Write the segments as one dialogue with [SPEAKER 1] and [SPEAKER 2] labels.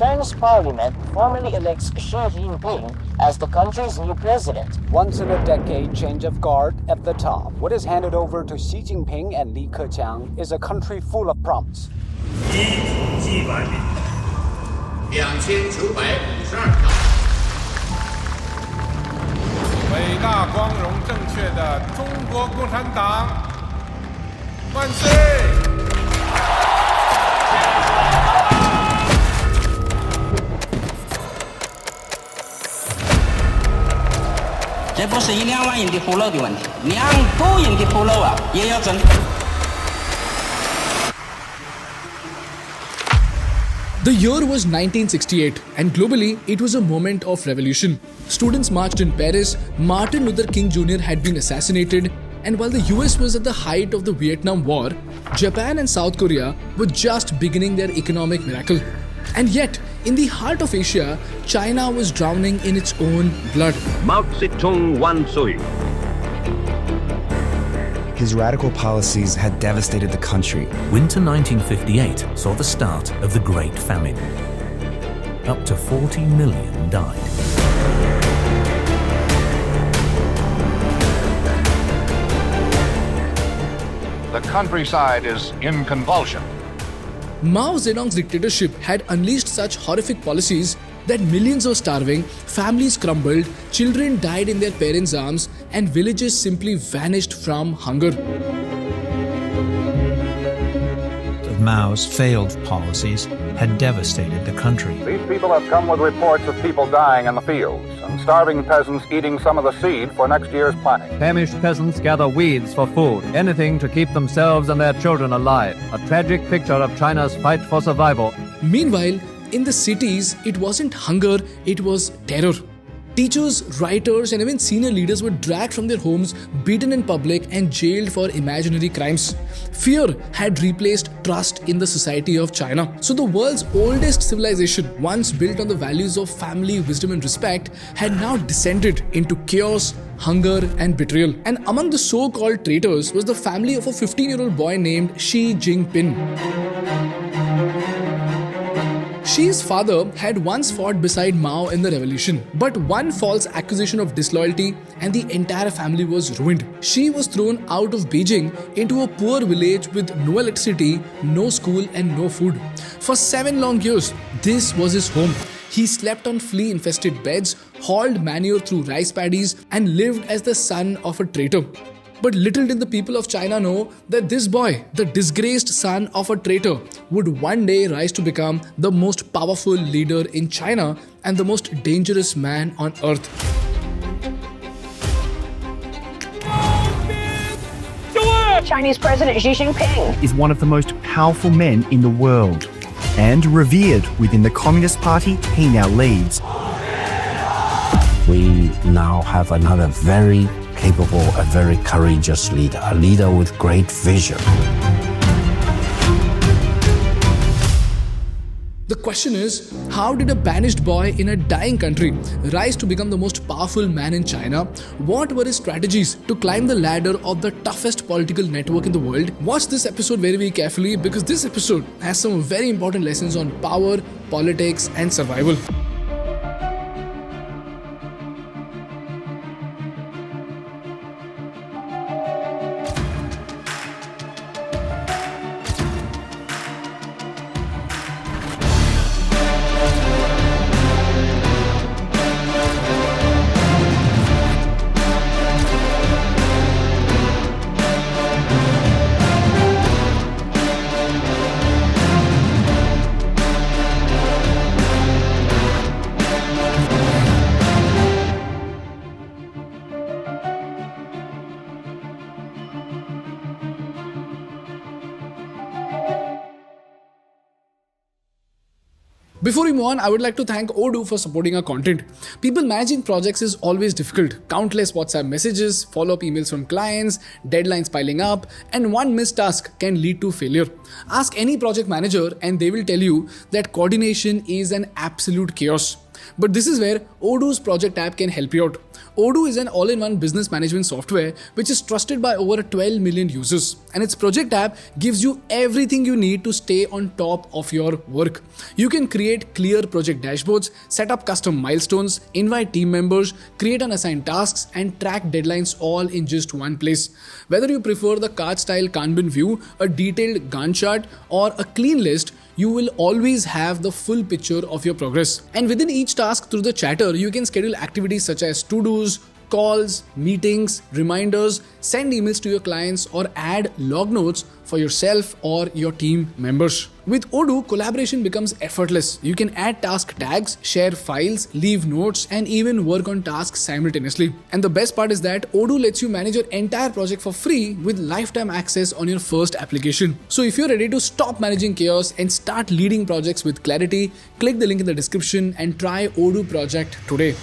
[SPEAKER 1] China's parliament formally elects Xi Jinping as the country's new president.
[SPEAKER 2] Once in a decade change of guard at the top. What is handed over to Xi Jinping and Li Keqiang is a country full of promise.
[SPEAKER 3] 伟大、光荣、正确的中国共产党万岁！
[SPEAKER 4] 这不是1-2万人的俘虏的问题，2个人的俘虏啊，也要整。
[SPEAKER 5] The year was 1968 and globally it was a moment of revolution. Students marched in Paris, Martin Luther King Jr. had been assassinated, and while the US was at the height of the Vietnam War, Japan and South Korea were just beginning their economic miracle. And yet, in the heart of Asia, China was drowning in its own blood.
[SPEAKER 6] Mao Zedong Wanzui.
[SPEAKER 7] His radical policies had devastated the country.
[SPEAKER 8] Winter 1958 saw the start of the Great Famine. Up to 40 million died.
[SPEAKER 9] The countryside is in convulsion.
[SPEAKER 5] Mao Zedong's dictatorship had unleashed such horrific policies that millions were starving, families crumbled, children died in their parents' arms, and villages simply vanished from hunger.
[SPEAKER 10] Mao's failed policies had devastated the country.
[SPEAKER 9] These people have come with reports of people dying in the fields and starving peasants eating some of the seed for next year's planting.
[SPEAKER 11] Famished peasants gather weeds for food, anything to keep themselves and their children alive. A tragic picture of China's fight for survival.
[SPEAKER 5] Meanwhile, in the cities, it wasn't hunger, it was terror. Teachers, writers, and even senior leaders were dragged from their homes, beaten in public, and jailed for imaginary crimes. Fear had replaced trust in the society of China. So the world's oldest civilization, once built on the values of family, wisdom, and respect, had now descended into chaos, hunger, and betrayal. And among the so-called traitors was the family of a 15-year-old boy named Xi Jinping. Xi's father had once fought beside Mao in the revolution, but one false accusation of disloyalty and the entire family was ruined. Xi was thrown out of Beijing into a poor village with no electricity, no school, and no food. For 7 long years, this was his home. He slept on flea-infested beds, hauled manure through rice paddies, and lived as the son of a traitor. But little did the people of China know that this boy, the disgraced son of a traitor, would one day rise to become the most powerful leader in China and the most dangerous man on earth.
[SPEAKER 12] Chinese President Xi Jinping
[SPEAKER 13] is one of the most powerful men in the world. And revered within the Communist Party, he now leads.
[SPEAKER 14] We now have another very capable, a very courageous leader, a leader with great vision.
[SPEAKER 5] The question is, how did a banished boy in a dying country rise to become the most powerful man in China? What were his strategies to climb the ladder of the toughest political network in the world? Watch this episode very, very carefully because this episode has some very important lessons on power, politics, and survival. Before we move on, I would like to thank Odoo for supporting our content. People managing projects is always difficult. Countless WhatsApp messages, follow-up emails from clients, deadlines piling up, and one missed task can lead to failure. Ask any project manager and they will tell you that coordination is an absolute chaos. But this is where Odoo's project app can help you out. Odoo is an all-in-one business management software which is trusted by over 12 million users, and its project app gives you everything you need to stay on top of your work. You can create clear project dashboards, set up custom milestones, invite team members, create and assign tasks, and track deadlines all in just one place. Whether you prefer the card-style Kanban view, a detailed Gantt chart, or a clean list, you will always have the full picture of your progress. And within each task through the chatter, you can schedule activities such as to-dos, calls, meetings, reminders, send emails to your clients, or add log notes for yourself or your team members. With Odoo, collaboration becomes effortless. You can add task tags, share files, leave notes, and even work on tasks simultaneously. And the best part is that Odoo lets you manage your entire project for free with lifetime access on your first application. So if you're ready to stop managing chaos and start leading projects with clarity, click the link in the description and try Odoo project today.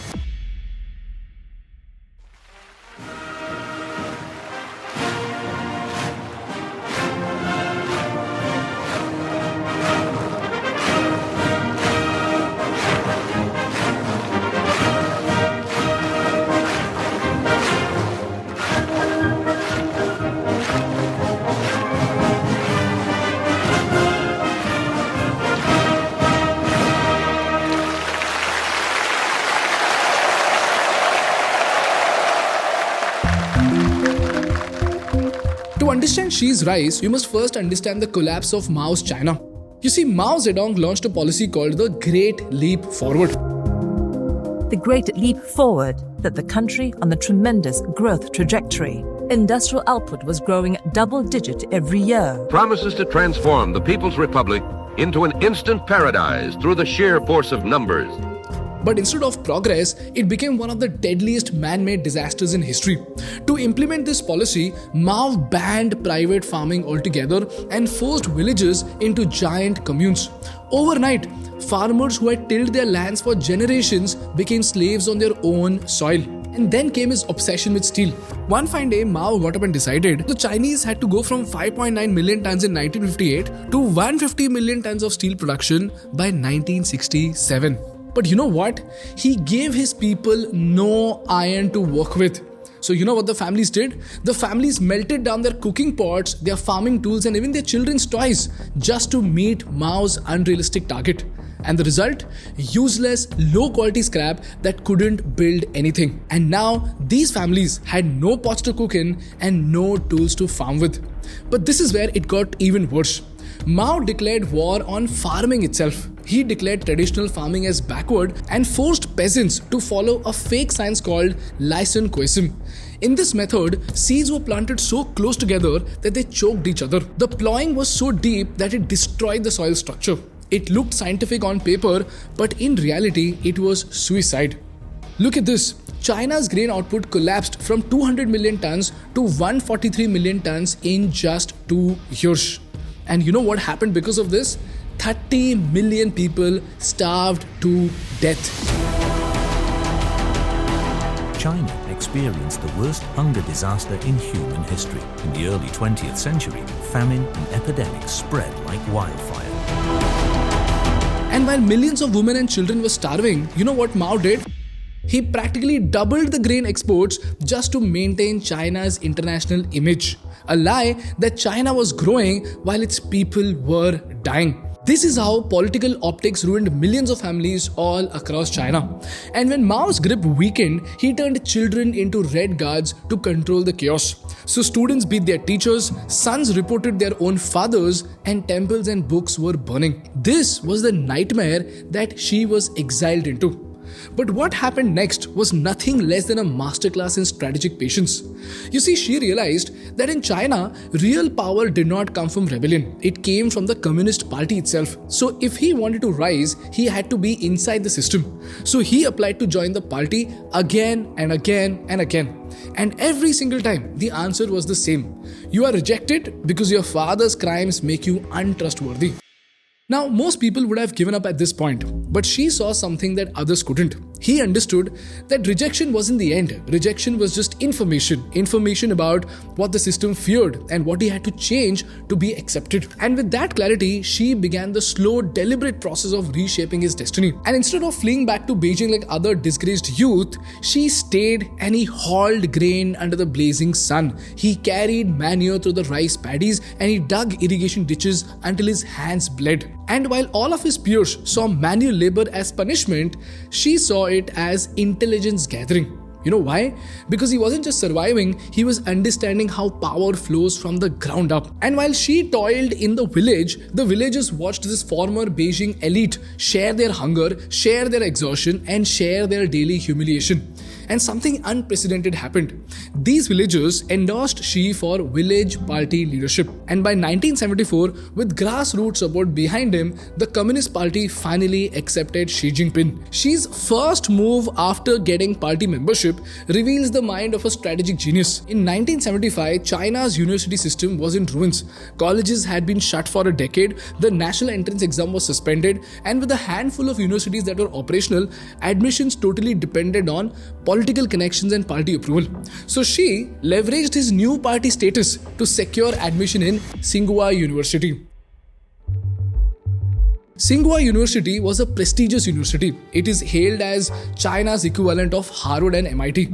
[SPEAKER 5] To understand Xi's rise, you must first understand the collapse of Mao's China. You see, Mao Zedong launched a policy called the Great Leap Forward.
[SPEAKER 15] The Great Leap Forward set the country on the tremendous growth trajectory. Industrial output was growing double-digit every year.
[SPEAKER 6] Promises to transform the People's Republic into an instant paradise through the sheer force of numbers.
[SPEAKER 5] But instead of progress, it became one of the deadliest man-made disasters in history. To implement this policy, Mao banned private farming altogether and forced villages into giant communes. Overnight, farmers who had tilled their lands for generations became slaves on their own soil. And then came his obsession with steel. One fine day, Mao got up and decided the Chinese had to go from 5.9 million tons in 1958 to 150 million tons of steel production by 1967. But you know what? He gave his people no iron to work with. So you know what the families did? The families melted down their cooking pots, their farming tools, and even their children's toys just to meet Mao's unrealistic target. And the result? Useless, low-quality scrap that couldn't build anything. And now, these families had no pots to cook in and no tools to farm with. But this is where it got even worse. Mao declared war on farming itself. He declared traditional farming as backward and forced peasants to follow a fake science called lysenkoism. In this method, seeds were planted so close together that they choked each other. The plowing was so deep that it destroyed the soil structure. It looked scientific on paper, but in reality, it was suicide. Look at this. China's grain output collapsed from 200 million tons to 143 million tons in just 2 years. And you know what happened because of this? 30 million people starved to death.
[SPEAKER 8] China experienced the worst hunger disaster in human history. In the early 20th century, famine and epidemics spread like wildfire.
[SPEAKER 5] And while millions of women and children were starving, you know what Mao did? He practically doubled the grain exports just to maintain China's international image. A lie that China was growing while its people were dying. This is how political optics ruined millions of families all across China. And when Mao's grip weakened, he turned children into red guards to control the chaos. So students beat their teachers, sons reported their own fathers, and temples and books were burning. This was the nightmare that Xi was exiled into. But what happened next was nothing less than a masterclass in strategic patience. You see, Xi realized that in China, real power did not come from rebellion. It came from the Communist Party itself. So if he wanted to rise, he had to be inside the system. So he applied to join the party again and again and again. And every single time, the answer was the same. You are rejected because your father's crimes make you untrustworthy. Now, most people would have given up at this point, but Xi saw something that others couldn't. He understood that rejection wasn't the end. Rejection was just information about what the system feared and what he had to change to be accepted. And with that clarity, Xi began the slow, deliberate process of reshaping his destiny. And instead of fleeing back to Beijing like other disgraced youth, Xi stayed and he hauled grain under the blazing sun. He carried manure through the rice paddies and he dug irrigation ditches until his hands bled. And while all of his peers saw manual labor as punishment, Xi saw it as intelligence gathering. You know why? Because he wasn't just surviving, he was understanding how power flows from the ground up. And while Xi toiled in the villagers watched this former Beijing elite share their hunger, share their exhaustion, and share their daily humiliation. And something unprecedented happened. These villagers endorsed Xi for village party leadership. And by 1974, with grassroots support behind him, the Communist Party finally accepted Xi Jinping. Xi's first move after getting party membership reveals the mind of a strategic genius. In 1975, China's university system was in ruins. Colleges had been shut for a decade, the national entrance exam was suspended, and with a handful of universities that were operational, admissions totally depended on political connections and party approval. So Xi leveraged his new party status to secure admission in Tsinghua University. Tsinghua University was a prestigious university. It is hailed as China's equivalent of Harvard and MIT.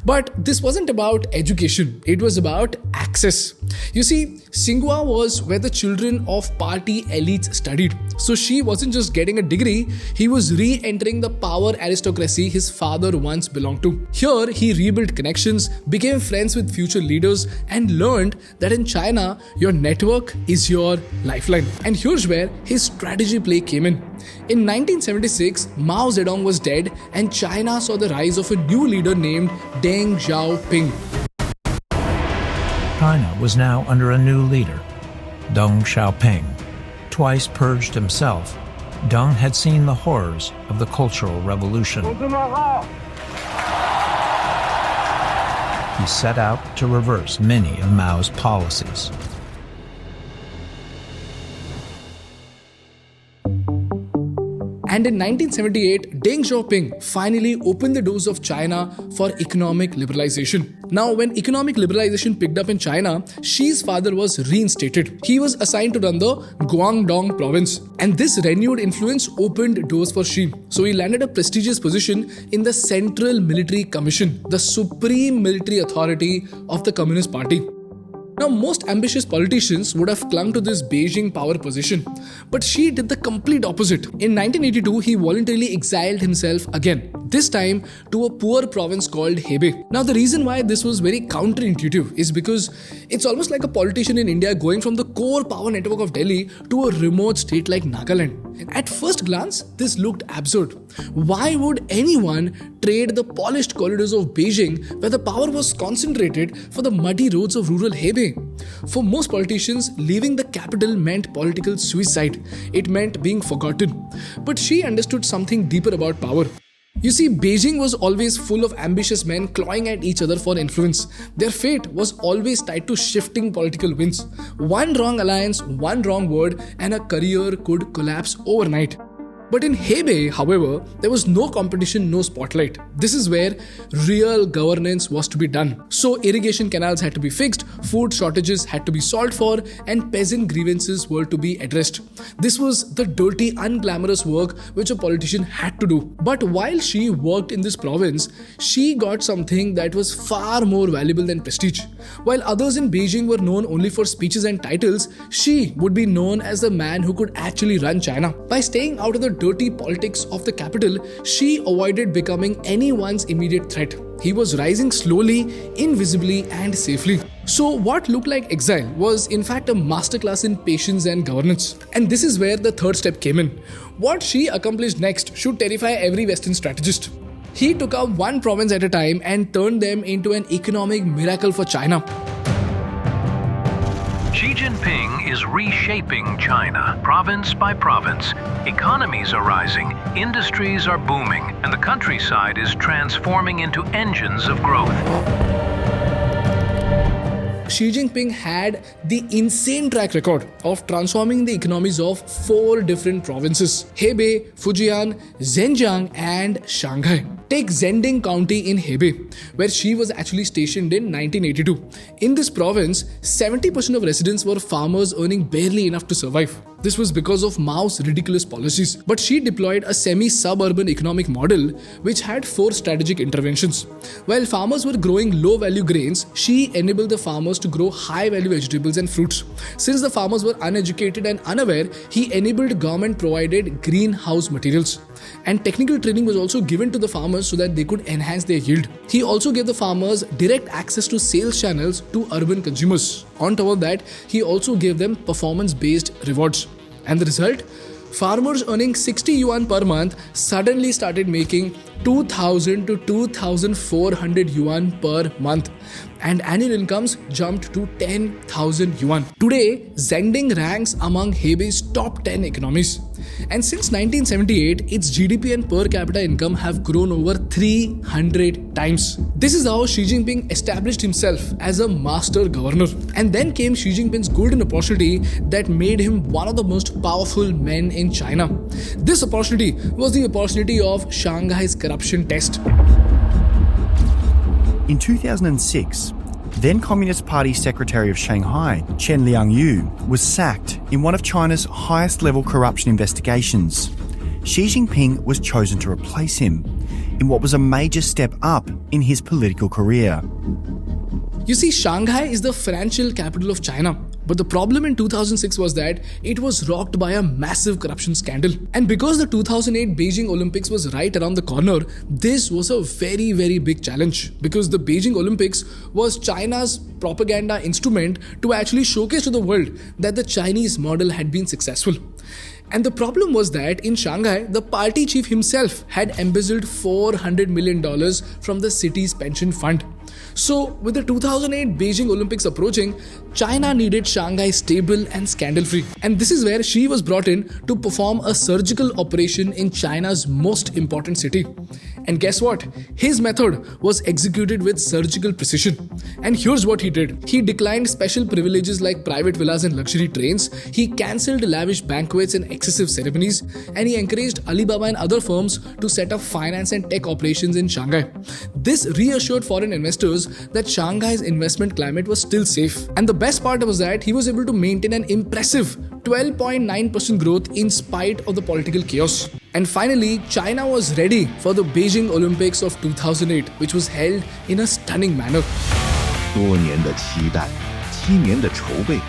[SPEAKER 5] But this wasn't about education, it was about access. You see, Tsinghua was where the children of party elites studied. So Xi wasn't just getting a degree, he was re-entering the power aristocracy his father once belonged to. Here, he rebuilt connections, became friends with future leaders, and learned that in China, your network is your lifeline. And here's where his strategy play came in. In 1976, Mao Zedong was dead and China saw the rise of a new leader named Deng Xiaoping.
[SPEAKER 10] China was now under a new leader, Deng Xiaoping. Twice purged himself, Deng had seen the horrors of the Cultural Revolution. He set out to reverse many of Mao's policies.
[SPEAKER 5] And in 1978, Deng Xiaoping finally opened the doors of China for economic liberalization. Now, when economic liberalization picked up in China, Xi's father was reinstated. He was assigned to run the Guangdong province. And this renewed influence opened doors for Xi. So he landed a prestigious position in the Central Military Commission, the supreme military authority of the Communist Party. Now, most ambitious politicians would have clung to this Beijing power position, but Xi did the complete opposite. In 1982, he voluntarily exiled himself again, this time to a poor province called Hebei. Now, the reason why this was very counterintuitive is because it's almost like a politician in India going from the core power network of Delhi to a remote state like Nagaland. At first glance, this looked absurd. Why would anyone trade the polished corridors of Beijing, where the power was concentrated, for the muddy roads of rural Hebei? For most politicians, leaving the capital meant political suicide. It meant being forgotten. But Xi understood something deeper about power. You see, Beijing was always full of ambitious men clawing at each other for influence. Their fate was always tied to shifting political winds. One wrong alliance, one wrong word, and a career could collapse overnight. But in Hebei, however, there was no competition, no spotlight. This is where real governance was to be done. So irrigation canals had to be fixed, food shortages had to be solved for, and peasant grievances were to be addressed. This was the dirty, unglamorous work which a politician had to do. But while Xi worked in this province, Xi got something that was far more valuable than prestige. While others in Beijing were known only for speeches and titles, Xi would be known as the man who could actually run China. By staying out of the dirty politics of the capital, Xi avoided becoming anyone's immediate threat. He was rising slowly, invisibly, and safely. So what looked like exile was in fact a masterclass in patience and governance. And this is where the third step came in. What Xi accomplished next should terrify every Western strategist. He took up one province at a time and turned them into an economic miracle for China.
[SPEAKER 16] Xi Jinping is reshaping China, province by province. Economies are rising, industries are booming, and the countryside is transforming into engines of growth.
[SPEAKER 5] Xi Jinping had the insane track record of transforming the economies of 4 different provinces: Hebei, Fujian, Zhejiang and Shanghai. Take Zhending County in Hebei, where Xi was actually stationed in 1982. In this province, 70% of residents were farmers earning barely enough to survive. This was because of Mao's ridiculous policies. But Xi deployed a semi-suburban economic model which had 4 strategic interventions. While farmers were growing low-value grains, Xi enabled the farmers to grow high-value vegetables and fruits. Since the farmers were uneducated and unaware, he enabled government-provided greenhouse materials. And technical training was also given to the farmers so that they could enhance their yield. He also gave the farmers direct access to sales channels to urban consumers. On top of that, he also gave them performance-based rewards. And the result? Farmers earning 60 yuan per month suddenly started making 2,000 to 2,400 yuan per month, and annual incomes jumped to 10,000 yuan. Today, Zhending ranks among Hebei's top 10 economies. And since 1978, its GDP and per capita income have grown over 300 times. This is how Xi Jinping established himself as a master governor. And then came Xi Jinping's golden opportunity that made him one of the most powerful men in China. This opportunity was the opportunity of Shanghai's corruption test.
[SPEAKER 13] In 2006, then Communist Party Secretary of Shanghai, Chen Liangyu, was sacked in one of China's highest-level corruption investigations. Xi Jinping was chosen to replace him in what was a major step up in his political career.
[SPEAKER 5] You see, Shanghai is the financial capital of China. But the problem in 2006 was that it was rocked by a massive corruption scandal. And because the 2008 Beijing Olympics was right around the corner, this was a very, very big challenge. Because the Beijing Olympics was China's propaganda instrument to actually showcase to the world that the Chinese model had been successful. And the problem was that in Shanghai, the party chief himself had embezzled $400 million from the city's pension fund. So, with the 2008 Beijing Olympics approaching, China needed Shanghai stable and scandal-free. And this is where Xi was brought in to perform a surgical operation in China's most important city. And guess what? His method was executed with surgical precision. And here's what he did. He declined special privileges like private villas and luxury trains. He cancelled lavish banquets and excessive ceremonies. And he encouraged Alibaba and other firms to set up finance and tech operations in Shanghai. This reassured foreign investors that Shanghai's investment climate was still safe. And the best part was that he was able to maintain an impressive 12.9% growth in spite of the political chaos. And finally, China was ready for the Beijing Olympics of 2008, which was held in a stunning manner.
[SPEAKER 17] 多年的期待，7年的筹备，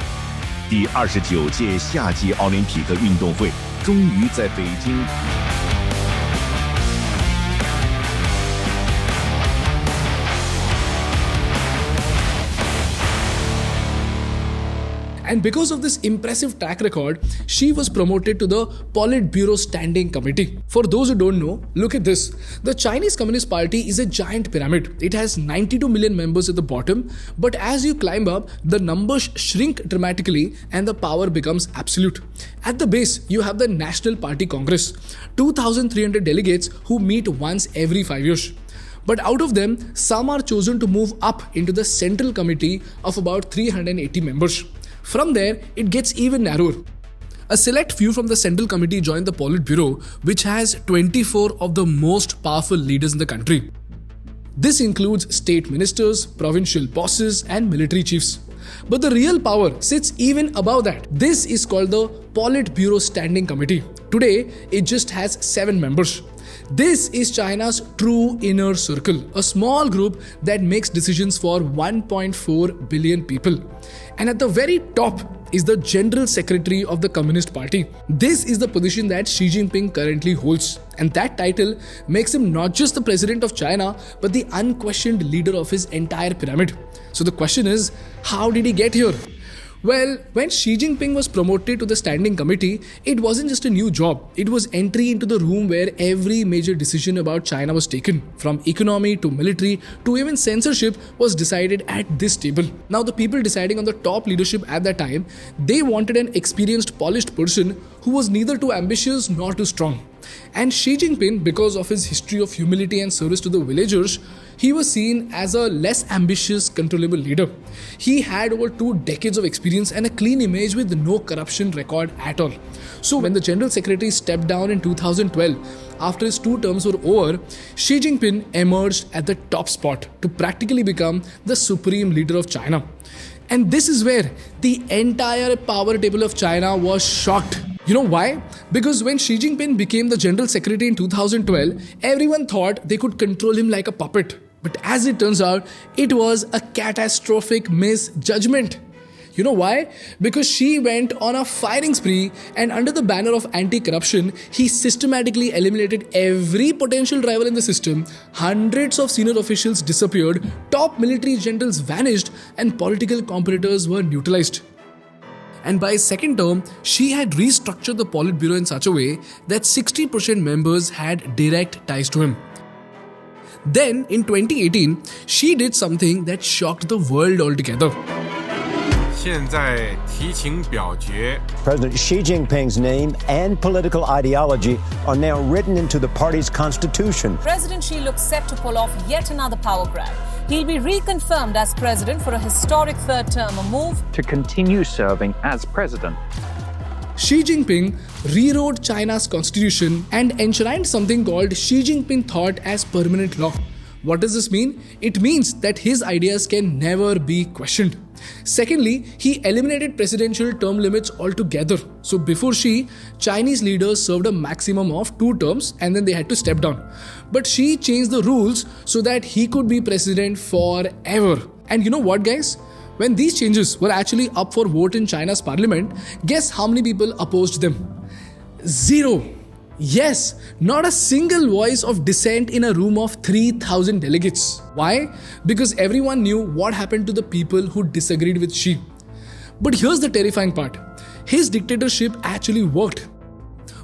[SPEAKER 17] 第29届夏季奥林匹克运动会终于在北京。
[SPEAKER 5] And because of this impressive track record, Xi was promoted to the Politburo Standing Committee. For those who don't know, look at this. The Chinese Communist Party is a giant pyramid. It has 92 million members at the bottom, but as you climb up, the numbers shrink dramatically and the power becomes absolute. At the base, you have the National Party Congress, 2,300 delegates who meet once every 5 years. But out of them, some are chosen to move up into the Central Committee of about 380 members. From there, it gets even narrower. A select few from the Central Committee join the Politburo, which has 24 of the most powerful leaders in the country. This includes state ministers, provincial bosses, and military chiefs. But the real power sits even above that. This is called the Politburo Standing Committee. Today, it just has 7 members. This is China's true inner circle, a small group that makes decisions for 1.4 billion people. And at the very top is the General Secretary of the Communist Party. This is the position that Xi Jinping currently holds. And that title makes him not just the president of China, but the unquestioned leader of his entire pyramid. So the question is, how did he get here? Well, when Xi Jinping was promoted to the Standing Committee, it wasn't just a new job. It was entry into the room where every major decision about China was taken. From economy to military to even censorship was decided at this table. Now, the people deciding on the top leadership at that time, they wanted an experienced, polished person who was neither too ambitious nor too strong. And Xi Jinping, because of his history of humility and service to the villagers, he was seen as a less ambitious, controllable leader. He had over 2 decades of experience and a clean image with no corruption record at all. So when the General Secretary stepped down in 2012, after his 2 terms were over, Xi Jinping emerged at the top spot to practically become the supreme leader of China. And this is where the entire power table of China was shocked. You know why? Because when Xi Jinping became the General Secretary in 2012, everyone thought they could control him like a puppet. But as it turns out, it was a catastrophic misjudgment. You know why? Because Xi went on a firing spree, and under the banner of anti-corruption, he systematically eliminated every potential rival in the system. Hundreds of senior officials disappeared, top military generals vanished, and political competitors were neutralized. And by his second term, Xi had restructured the Politburo in such a way that 60% members had direct ties to him. Then, in 2018, Xi did something that shocked the world altogether.
[SPEAKER 18] President Xi Jinping's name and political ideology are now written into the party's constitution.
[SPEAKER 19] President Xi looks set to pull off yet another power grab. He'll be reconfirmed as president for a historic 3rd term, a move
[SPEAKER 20] to continue serving as president.
[SPEAKER 5] Xi Jinping rewrote China's constitution and enshrined something called Xi Jinping thought as permanent law. What does this mean? It means that his ideas can never be questioned. Secondly, he eliminated presidential term limits altogether. So before Xi, Chinese leaders served a maximum of 2 terms and then they had to step down. But Xi changed the rules so that he could be president forever. And you know what, guys? When these changes were actually up for vote in China's parliament, guess how many people opposed them? 0. Yes, not a single voice of dissent in a room of 3,000 delegates. Why? Because everyone knew what happened to the people who disagreed with Xi. But here's the terrifying part. His dictatorship actually worked.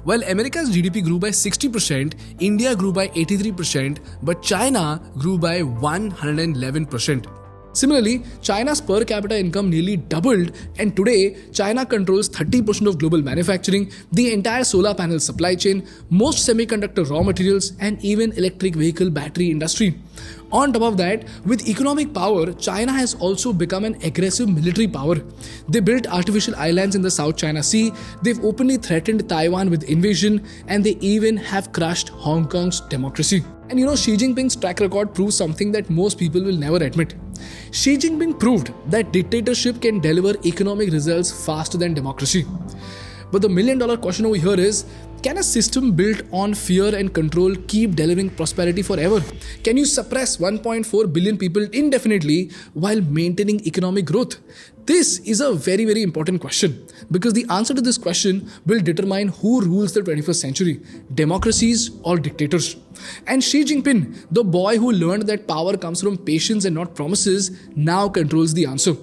[SPEAKER 5] While America's GDP grew by 60%, India grew by 83%, but China grew by 111%. Similarly, China's per capita income nearly doubled, and today China controls 30% of global manufacturing, the entire solar panel supply chain, most semiconductor raw materials, and even electric vehicle battery industry. On top of that, with economic power, China has also become an aggressive military power. They built artificial islands in the South China Sea, they've openly threatened Taiwan with invasion, and they even have crushed Hong Kong's democracy. And you know, Xi Jinping's track record proves something that most people will never admit. Xi Jinping proved that dictatorship can deliver economic results faster than democracy. But the million-dollar question over here is, can a system built on fear and control keep delivering prosperity forever? Can you suppress 1.4 billion people indefinitely while maintaining economic growth? This is a very, very important question, because the answer to this question will determine who rules the 21st century, democracies or dictators. And Xi Jinping, the boy who learned that power comes from patience and not promises, now controls the answer.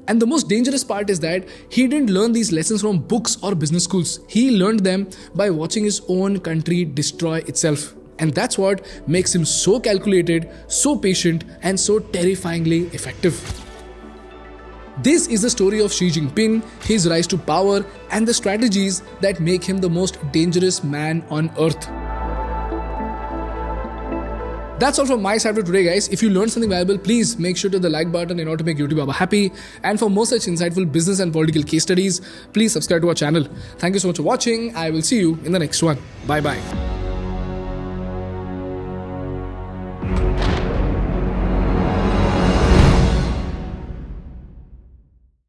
[SPEAKER 5] And the most dangerous part is that he didn't learn these lessons from books or business schools. He learned them by watching his own country destroy itself. And that's what makes him so calculated, so patient, and so terrifyingly effective. This is the story of Xi Jinping, his rise to power, and the strategies that make him the most dangerous man on earth. That's all from my side for today, guys. If you learned something valuable, please make sure to hit the like button in order to make YouTube Baba happy. And for more such insightful business and political case studies, please subscribe to our channel. Thank you so much for watching. I will see you in the next one. Bye-bye.